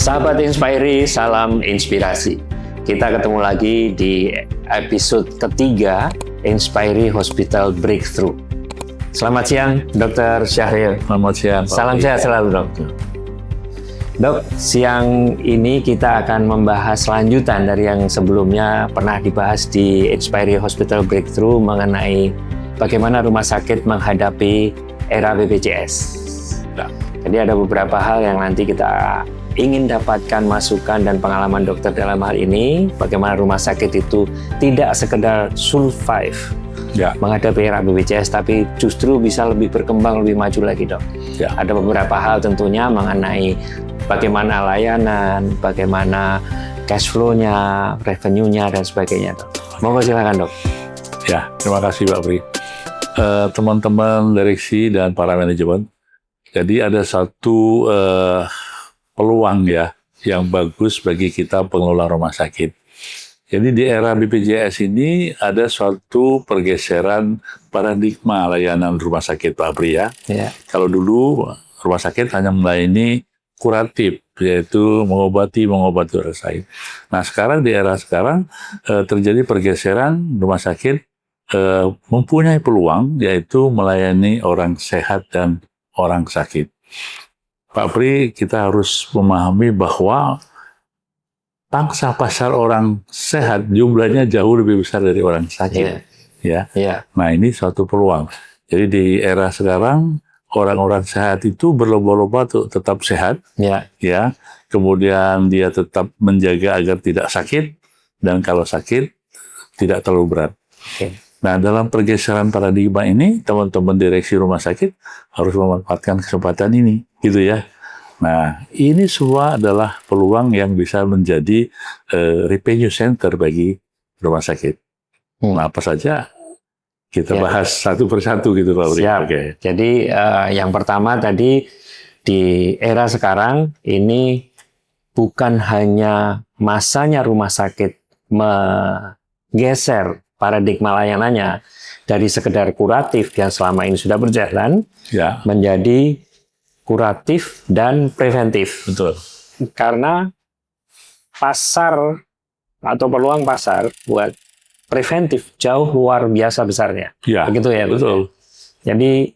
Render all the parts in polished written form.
Sahabat Inspirey, salam inspirasi. Kita ketemu lagi di episode ketiga Inspirey Hospital Breakthrough. Selamat siang, Dr. Syahril. Selamat siang, Pak. Salam sehat selalu, Dok. Dok, siang ini kita akan membahas lanjutan dari yang sebelumnya pernah dibahas di Inspirey Hospital Breakthrough mengenai bagaimana rumah sakit menghadapi era BPJS. Nah. Jadi ada beberapa hal yang nanti kita ingin dapatkan masukan dan pengalaman dokter dalam hal ini, bagaimana rumah sakit itu tidak sekedar survive menghadapi era BPJS, tapi justru bisa lebih berkembang, lebih maju lagi, Dok. Ada beberapa hal tentunya mengenai bagaimana layanan, bagaimana cash flow-nya, revenue-nya, dan sebagainya, Dok. Monggo silakan, Dok. Ya, terima kasih, Pak Pri. Teman-teman direksi dan para manajemen, jadi ada satu peluang ya yang bagus bagi kita pengelola rumah sakit. Jadi di era BPJS ini ada suatu pergeseran paradigma layanan rumah sakit, Pak Pri ya. Kalau dulu rumah sakit hanya melayani kuratif, yaitu mengobati orang sakit. Nah sekarang di era sekarang terjadi pergeseran rumah sakit mempunyai peluang yaitu melayani orang sehat dan orang sakit. Pak Pri, kita harus memahami bahwa pangsa pasar orang sehat jumlahnya jauh lebih besar dari orang sakit. Nah, ini suatu peluang. Jadi di era sekarang orang-orang sehat itu berlomba-lomba untuk tetap sehat, kemudian dia tetap menjaga agar tidak sakit, dan kalau sakit tidak terlalu berat. Nah, dalam pergeseran paradigma ini, teman-teman direksi rumah sakit harus memanfaatkan kesempatan ini, gitu ya. Nah, ini semua adalah peluang yang bisa menjadi revenue center bagi rumah sakit. Nah, apa saja kita bahas satu persatu gitu, Pak Uri. Jadi, yang pertama tadi, di era sekarang ini bukan hanya masanya rumah sakit menggeser paradigma layanannya dari sekedar kuratif yang selama ini sudah berjalan menjadi kuratif dan preventif. Betul. Karena pasar atau peluang pasar buat preventif jauh luar biasa besarnya. Begitu ya. Betul. Jadi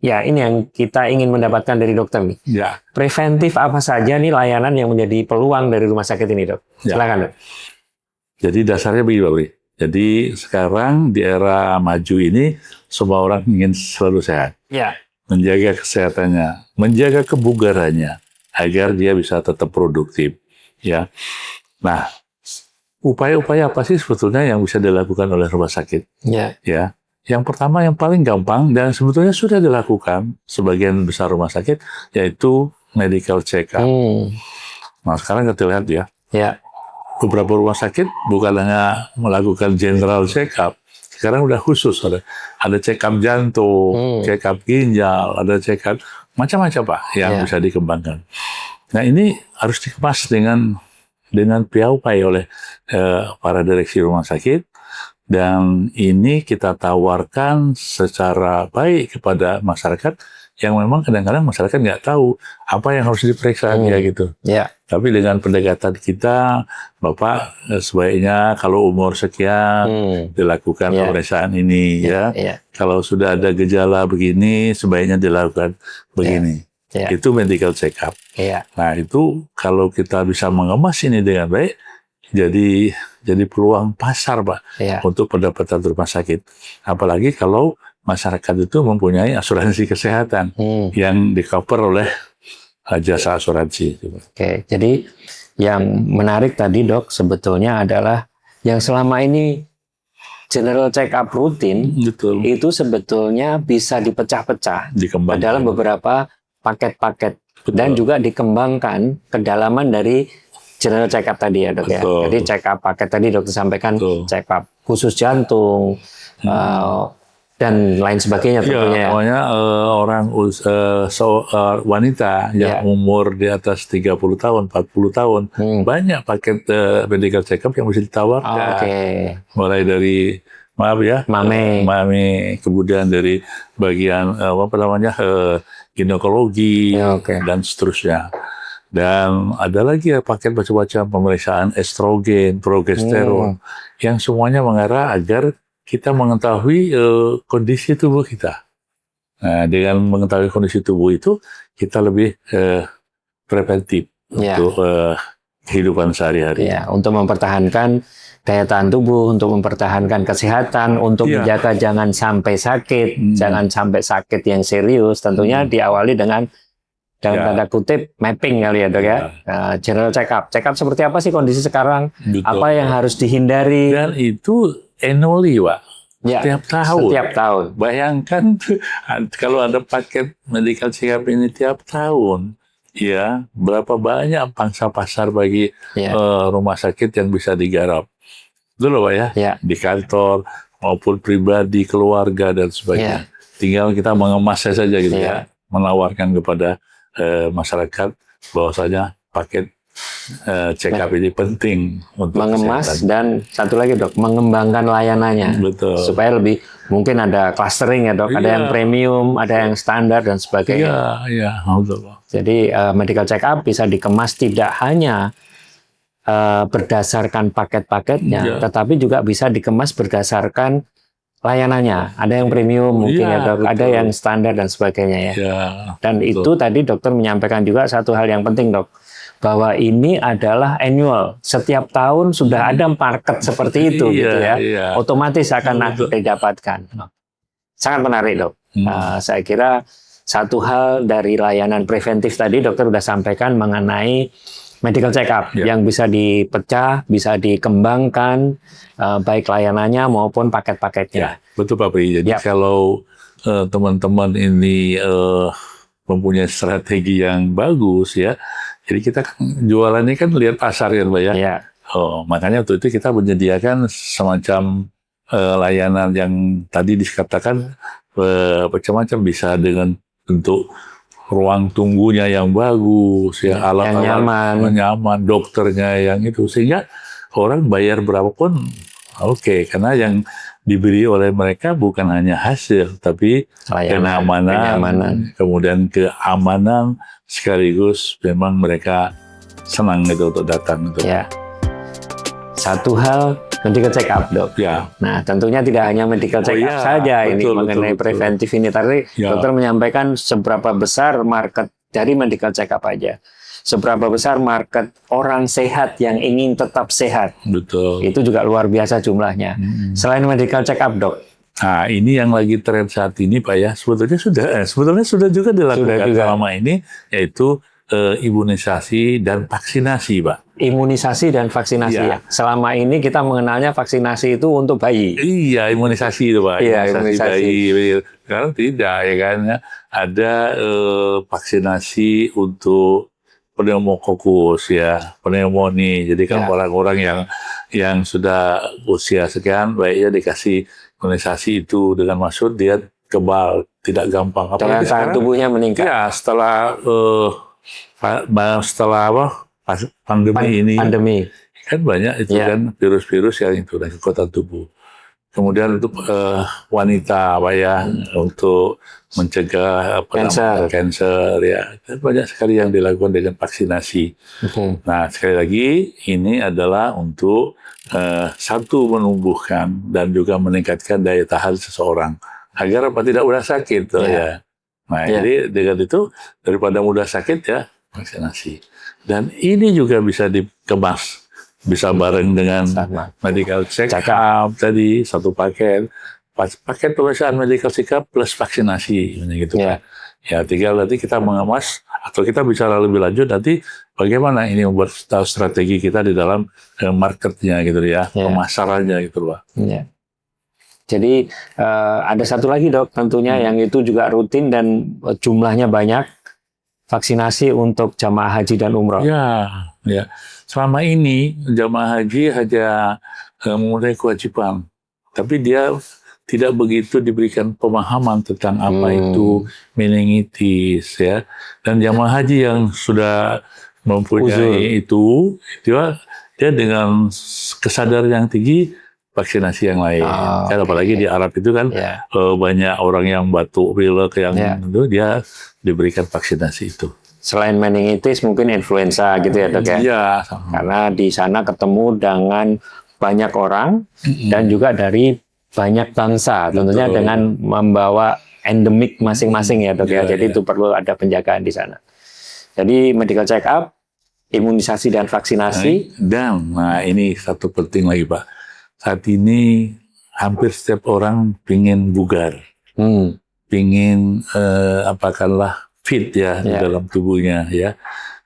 ini yang kita ingin mendapatkan dari dokter nih. Preventif apa saja nih layanan yang menjadi peluang dari rumah sakit ini, Dok? Silakan, Dok. Jadi dasarnya begini, Pak Bri. Jadi sekarang di era maju ini semua orang ingin selalu sehat, menjaga kesehatannya, menjaga kebugarannya agar dia bisa tetap produktif. Nah, upaya-upaya apa sih sebetulnya yang bisa dilakukan oleh rumah sakit? Yang pertama yang paling gampang dan sebetulnya sudah dilakukan sebagian besar rumah sakit yaitu medical check-up. Nah sekarang kita lihat beberapa rumah sakit bukan hanya melakukan general check-up, sekarang udah khusus ada check-up jantung, check-up ginjal, ada check-up macam-macam Pak yang bisa dikembangkan. Nah ini harus dikemas dengan piawai oleh para direksi rumah sakit, dan ini kita tawarkan secara baik kepada masyarakat yang memang kadang-kadang masyarakat nggak tahu apa yang harus diperiksa gitu. Tapi dengan pendekatan kita, Bapak sebaiknya kalau umur sekian dilakukan pemeriksaan ini Kalau sudah ada gejala begini sebaiknya dilakukan begini. Itu medical check-up. Nah itu kalau kita bisa mengemas ini dengan baik, jadi peluang pasar Pak untuk pendapatan rumah sakit. Apalagi kalau masyarakat itu mempunyai asuransi kesehatan yang di-cover oleh jasa asuransi. Jadi yang menarik tadi, Dok, sebetulnya adalah yang selama ini general check-up rutin itu sebetulnya bisa dipecah-pecah dalam beberapa paket-paket dan juga dikembangkan kedalaman dari general check-up tadi ya, Dok ya. Jadi check-up paket tadi dokter sampaikan check-up khusus jantung dan lain sebagainya tentunya. Namanya orang wanita yang umur di atas 30 tahun, 40 tahun, banyak paket medical check-up yang bisa ditawarkan. Mulai dari mame, kemudian dari bagian ginekologi dan seterusnya. Dan ada lagi ya paket macam-macam pemeriksaan estrogen, progesteron, yang semuanya mengarah agar kita mengetahui kondisi tubuh kita. Nah, dengan mengetahui kondisi tubuh itu, kita lebih preventif untuk kehidupan sehari-hari. Ya, untuk mempertahankan daya tahan tubuh, untuk mempertahankan kesehatan, untuk menjaga jangan sampai sakit, jangan sampai sakit yang serius. Tentunya diawali dengan dalam tanda kutip mapping kali ya dok ya. General check up seperti apa sih kondisi sekarang, apa yang harus dihindari, dan itu annually Pak, setiap tahun. Bayangkan kalau ada paket medical check up ini tiap tahun, ya berapa banyak pangsa pasar bagi rumah sakit yang bisa digarap. Itu loh Pak ya, di kantor maupun pribadi, keluarga dan sebagainya. Tinggal kita mengemasnya saja gitu ya, menawarkan kepada masyarakat bahwasanya paket check up ini penting untuk mengemas kesehatan. Dan satu lagi dok, mengembangkan layanannya. Betul. Supaya lebih, mungkin ada clustering ya dok, ada yang premium, ada yang standar dan sebagainya. Iya, betul. Jadi medical check up bisa dikemas tidak hanya berdasarkan paket-paketnya, tetapi juga bisa dikemas berdasarkan layanannya. Ada yang premium mungkin ya dok, ada yang standar dan sebagainya ya. Dan itu tadi dokter menyampaikan juga satu hal yang penting dok, bahwa ini adalah annual. Setiap tahun sudah ada market seperti itu gitu ya. Otomatis akan didapatkan. Sangat menarik dok. Saya kira satu hal dari layanan preventif tadi dokter sudah sampaikan mengenai medical check up yang bisa dipecah, bisa dikembangkan, baik layanannya maupun paket-paketnya. Betul Pak Pri. Jadi kalau teman-teman ini mempunyai strategi yang bagus ya, jadi kita jualannya kan lihat pasar ya Pak ya. Makanya untuk itu kita menyediakan semacam layanan yang tadi dikatakan macam-macam, bisa dengan bentuk ruang tunggunya yang bagus, alat-alat nyaman, dokternya yang itu, sehingga orang bayar berapapun karena yang diberi oleh mereka bukan hanya hasil, tapi kenyamanan, kemudian keamanan, sekaligus memang mereka senang itu untuk datang. Satu hal medical check up dok. Nah tentunya tidak hanya medical check up saja ini mengenai preventif ini. Tadi dokter menyampaikan seberapa besar market dari medical check up aja. Seberapa besar market orang sehat yang ingin tetap sehat. Betul. Itu juga luar biasa jumlahnya. Selain medical check up dok. Nah ini yang lagi tren saat ini Pak ya. Sebetulnya sudah juga dilakukan selama ini, yaitu imunisasi dan vaksinasi Pak. Imunisasi dan vaksinasi ya. Selama ini kita mengenalnya vaksinasi itu untuk bayi. Iya, imunisasi itu Pak. Imunisasi bayi. Sekarang tidak ya kan. Ada vaksinasi untuk pneumokokus ya, pneumonia. Jadi kan orang-orang yang sudah usia sekian, baiknya dikasih imunisasi itu dengan maksud dia kebal, tidak gampang. Daya tahan tubuhnya meningkat. Ya, setelah pandemi kan banyak itu kan virus-virus yang itu dan kekuatan tubuh. Kemudian untuk wanita Pak ya, untuk mencegah kanker ya, kan banyak sekali yang dilakukan dengan vaksinasi. Nah sekali lagi ini adalah untuk satu, menumbuhkan dan juga meningkatkan daya tahan seseorang agar tidak mudah sakit ya. Nah jadi dengan itu daripada mudah sakit ya vaksinasi. Dan ini juga bisa dikemas, bisa bareng dengan medical check up tadi, satu paket pemeriksaan medical check up plus vaksinasi gitu kan. Ya tinggal nanti kita mengemas atau kita bicara lebih lanjut nanti bagaimana ini membuat strategi kita di dalam marketnya gitu ya, pemasarannya gitu Pak. Jadi ada satu lagi dok tentunya yang itu juga rutin dan jumlahnya banyak, vaksinasi untuk jamaah haji dan umroh. Ya. Selama ini jamaah haji hanya memulai kewajiban, tapi dia tidak begitu diberikan pemahaman tentang apa itu meningitis ya. Dan jamaah haji yang sudah mempunyai itu dia dengan kesadaran yang tinggi vaksinasi yang lain. Kan apalagi di Arab itu kan banyak orang yang batuk pilek yang itu dia diberikan vaksinasi itu. selain meningitis mungkin influenza gitu ya dok ya? Iya. Karena di sana ketemu dengan banyak orang dan juga dari banyak bangsa, tentunya dengan membawa endemik masing-masing ya dok ya. Jadi itu perlu ada penjagaan di sana. Jadi medical check up, imunisasi dan vaksinasi. Dan ini satu penting lagi Pak. Saat ini hampir setiap orang pingin bugar, pingin apakahlah fit ya di dalam tubuhnya ya,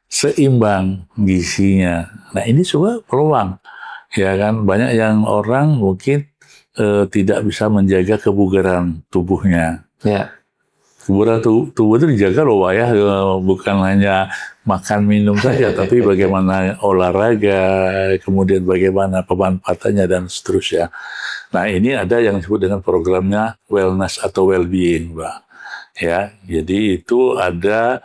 seimbang gizinya. Nah ini juga peluang. Ya kan, banyak yang orang mungkin tidak bisa menjaga kebugaran tubuhnya. Ya. Kebugaran tubuh itu dijaga loh Pak ya, bukan hanya makan minum saja, tapi bagaimana olahraga, kemudian bagaimana pemanfaatannya dan seterusnya. Nah ini ada yang disebut dengan programnya wellness atau well-being Pak. Ya, jadi itu ada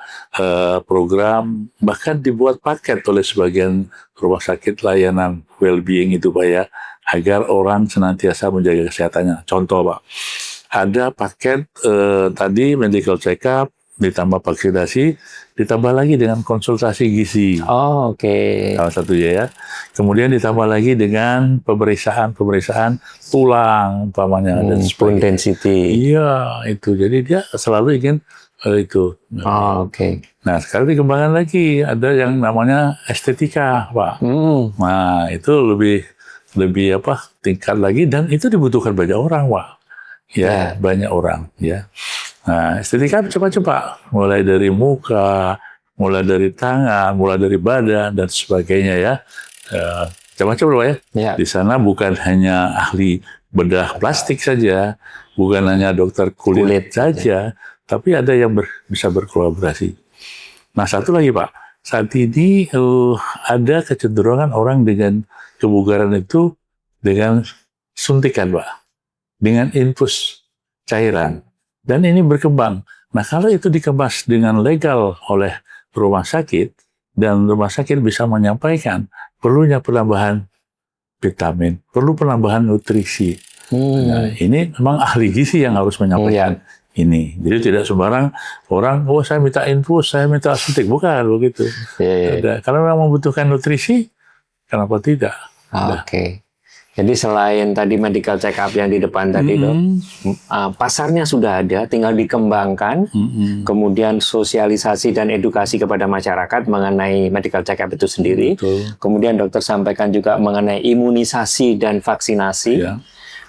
program bahkan dibuat paket oleh sebagian rumah sakit layanan well-being itu Pak ya, agar orang senantiasa menjaga kesehatannya. Contoh Pak, ada paket tadi medical check up, ditambah vaksinasi, ditambah lagi dengan konsultasi gizi. Oh, oke. Salah satunya ya. Kemudian ditambah lagi dengan pemeriksaan tulang umpamanya dan bone density. Iya, itu. Jadi dia selalu ingin itu. Oh, oke. Nah, sekarang dikembangkan lagi ada yang namanya estetika, Pak. Nah, itu lebih tingkat lagi dan itu dibutuhkan banyak orang, Pak. Ya, banyak orang, ya. Nah, estetika coba-coba mulai dari muka, mulai dari tangan, mulai dari badan dan sebagainya ya. Coba-coba Pak ya. Di sana bukan hanya ahli bedah plastik saja, bukan hanya dokter kulit saja, tapi ada yang bisa berkolaborasi. Nah, satu lagi Pak, saat ini ada kecenderungan orang dengan kebugaran itu dengan suntikan Pak, dengan infus cairan. Dan ini berkembang. Nah, kalau itu dikemas dengan legal oleh rumah sakit, dan rumah sakit bisa menyampaikan perlunya penambahan vitamin, perlu penambahan nutrisi. Nah, ini memang ahli gizi yang harus menyampaikan ini. Jadi tidak sembarang orang, saya minta infus, saya minta suntik. Bukan begitu. Kalau memang membutuhkan nutrisi, kenapa tidak? Oke. Jadi selain tadi medical check up yang di depan tadi dok, pasarnya sudah ada, tinggal dikembangkan, kemudian sosialisasi dan edukasi kepada masyarakat mengenai medical check up itu sendiri. Kemudian dokter sampaikan juga mengenai imunisasi dan vaksinasi.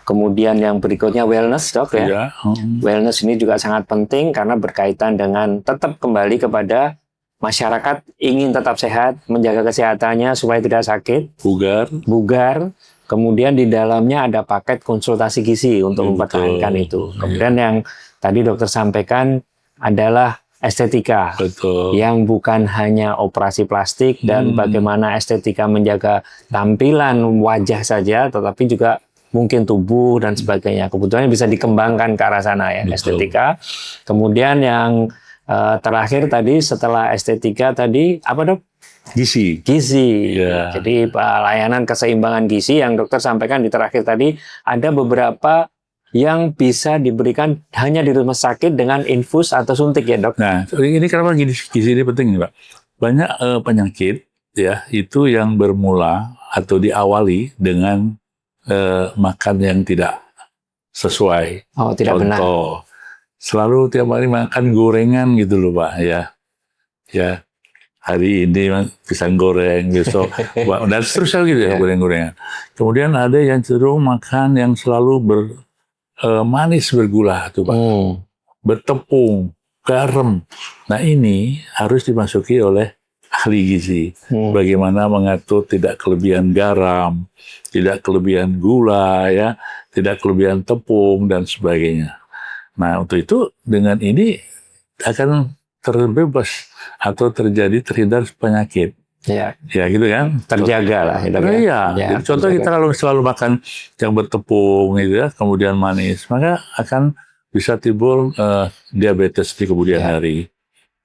Kemudian yang berikutnya wellness dok ya. Wellness ini juga sangat penting karena berkaitan dengan tetap kembali kepada masyarakat ingin tetap sehat, menjaga kesehatannya supaya tidak sakit, bugar. Kemudian di dalamnya ada paket konsultasi gizi untuk mempertahankan itu. Kemudian yang tadi dokter sampaikan adalah estetika, yang bukan hanya operasi plastik dan bagaimana estetika menjaga tampilan wajah saja, tetapi juga mungkin tubuh dan sebagainya. Kebetulan bisa dikembangkan ke arah sana ya, estetika. Kemudian yang terakhir tadi setelah estetika tadi apa dok? Gizi. Jadi layanan keseimbangan gizi yang dokter sampaikan di terakhir tadi ada beberapa yang bisa diberikan hanya di rumah sakit dengan infus atau suntik ya dok. Nah ini kenapa gizi ini penting nih Pak? Banyak penyakit ya itu yang bermula atau diawali dengan makan yang tidak sesuai. Tidak benar. Selalu tiap hari makan gorengan gitu loh Pak ya. Hari ini pisang goreng, besok dan seterusnya gitu ya, goreng-gorengan. Kemudian ada yang cenderung makan yang selalu manis bergula tuh Pak. Bertepung, garam. Nah ini harus dimasuki oleh ahli gizi. Bagaimana mengatur tidak kelebihan garam, tidak kelebihan gula, ya, tidak kelebihan tepung dan sebagainya. Nah untuk itu dengan ini akan terbebas atau terhindar penyakit. Ya gitu kan. Terjaga lah. Jadi contoh kita kalau selalu makan yang bertepung gitu ya, kemudian manis, maka akan bisa timbul diabetes di kemudian hari.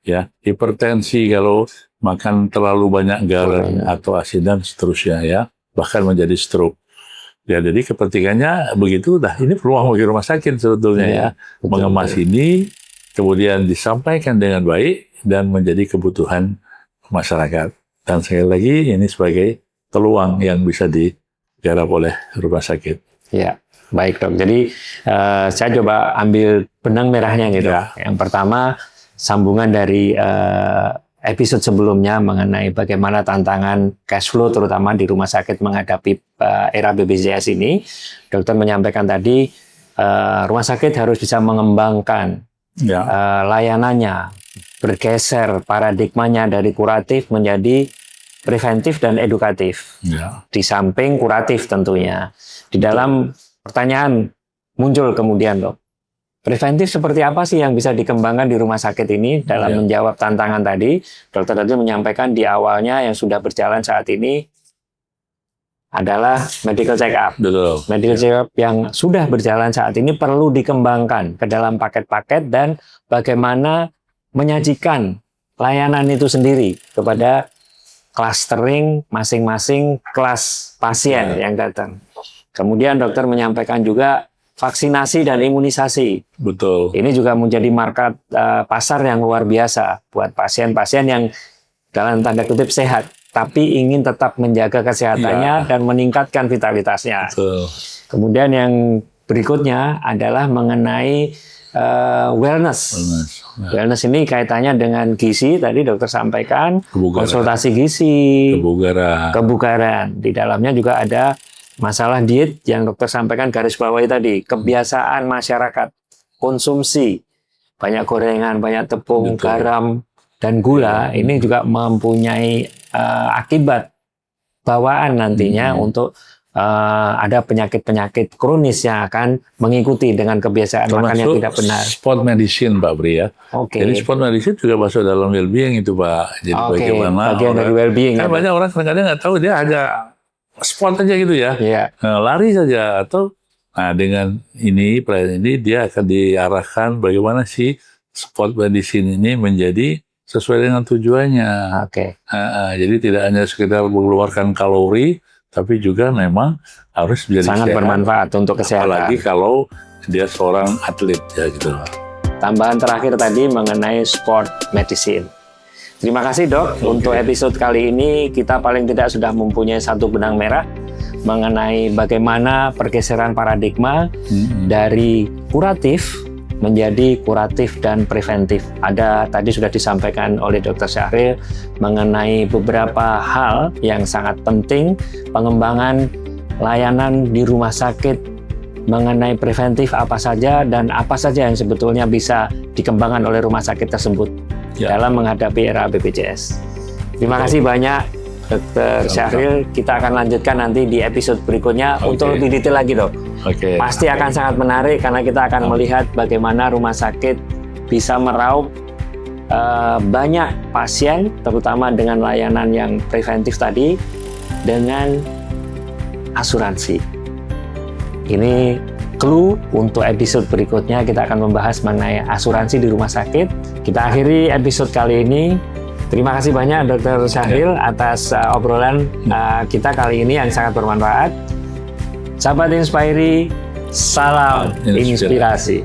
Ya, hipertensi kalau makan terlalu banyak garam atau asin dan seterusnya ya, bahkan menjadi stroke. Ya, jadi kepentingannya begitu. Ini peluang bagi rumah sakit sebetulnya ya, mengemas ini kemudian disampaikan dengan baik dan menjadi kebutuhan masyarakat. Dan sekali lagi ini sebagai peluang yang bisa digarap oleh rumah sakit. Ya, baik dok. Jadi saya coba ambil benang merahnya gitu. Ya. Yang pertama sambungan dari episode sebelumnya mengenai bagaimana tantangan cash flow terutama di rumah sakit menghadapi era BPJS ini. Dokter menyampaikan tadi rumah sakit harus bisa mengembangkan layanannya, bergeser paradigmanya dari kuratif menjadi preventif dan edukatif. Di samping kuratif tentunya. Di dalam pertanyaan muncul kemudian dok, preventif seperti apa sih yang bisa dikembangkan di rumah sakit ini dalam menjawab tantangan tadi? Dokter tadi menyampaikan di awalnya yang sudah berjalan saat ini adalah medical check-up. Medical check-up yang sudah berjalan saat ini perlu dikembangkan ke dalam paket-paket dan bagaimana menyajikan layanan itu sendiri kepada clustering masing-masing kelas pasien yang datang. Kemudian dokter menyampaikan juga vaksinasi dan imunisasi. Betul. Ini juga menjadi market pasar yang luar biasa buat pasien-pasien yang dalam tanda kutip sehat, tapi ingin tetap menjaga kesehatannya dan meningkatkan vitalitasnya. Betul. Kemudian yang berikutnya adalah mengenai wellness. Wellness ini kaitannya dengan gizi, tadi dokter sampaikan, konsultasi gizi, kebugaran. Di dalamnya juga ada masalah diet yang dokter sampaikan garis bawahi tadi, kebiasaan masyarakat, konsumsi, banyak gorengan, banyak tepung, garam, dan gula, ini juga mempunyai akibat bawaan nantinya untuk ada penyakit-penyakit kronis yang akan mengikuti dengan kebiasaan makan yang tidak benar. Sport medicine Pak Bri ya. Jadi sport medicine juga masuk dalam well-being itu Pak. Jadi bagaimana bagian dari well-being. Kan banyak orang kadang-kadang nggak tahu dia hanya sport aja gitu ya. Lari saja atau dengan ini pelayanan ini dia akan diarahkan bagaimana sih sport medicine ini menjadi sesuai dengan tujuannya. Jadi tidak hanya sekedar mengeluarkan kalori, tapi juga memang harus menjadi sangat sehat, bermanfaat untuk kesehatan. Apalagi kalau dia seorang atlet ya gitu. Tambahan terakhir tadi mengenai sport medicine. Terima kasih dok. Untuk episode kali ini kita paling tidak sudah mempunyai satu benang merah mengenai bagaimana pergeseran paradigma dari kuratif menjadi kuratif dan preventif. Ada tadi sudah disampaikan oleh Dr. Syahril mengenai beberapa hal yang sangat penting pengembangan layanan di rumah sakit mengenai preventif apa saja dan apa saja yang sebetulnya bisa dikembangkan oleh rumah sakit tersebut dalam menghadapi era BPJS. Terima kasih banyak Dr. Syahril. Kita akan lanjutkan nanti di episode berikutnya untuk lebih detail lagi dok. Pasti akan sangat menarik karena kita akan melihat bagaimana rumah sakit bisa meraup banyak pasien, terutama dengan layanan yang preventif tadi, dengan asuransi. Ini clue untuk episode berikutnya. Kita akan membahas mengenai asuransi di rumah sakit. Kita akhiri episode kali ini. Terima kasih banyak Dr. Syahril atas obrolan kita kali ini yang sangat bermanfaat. Sahabat Inspiri, salam inspirasi.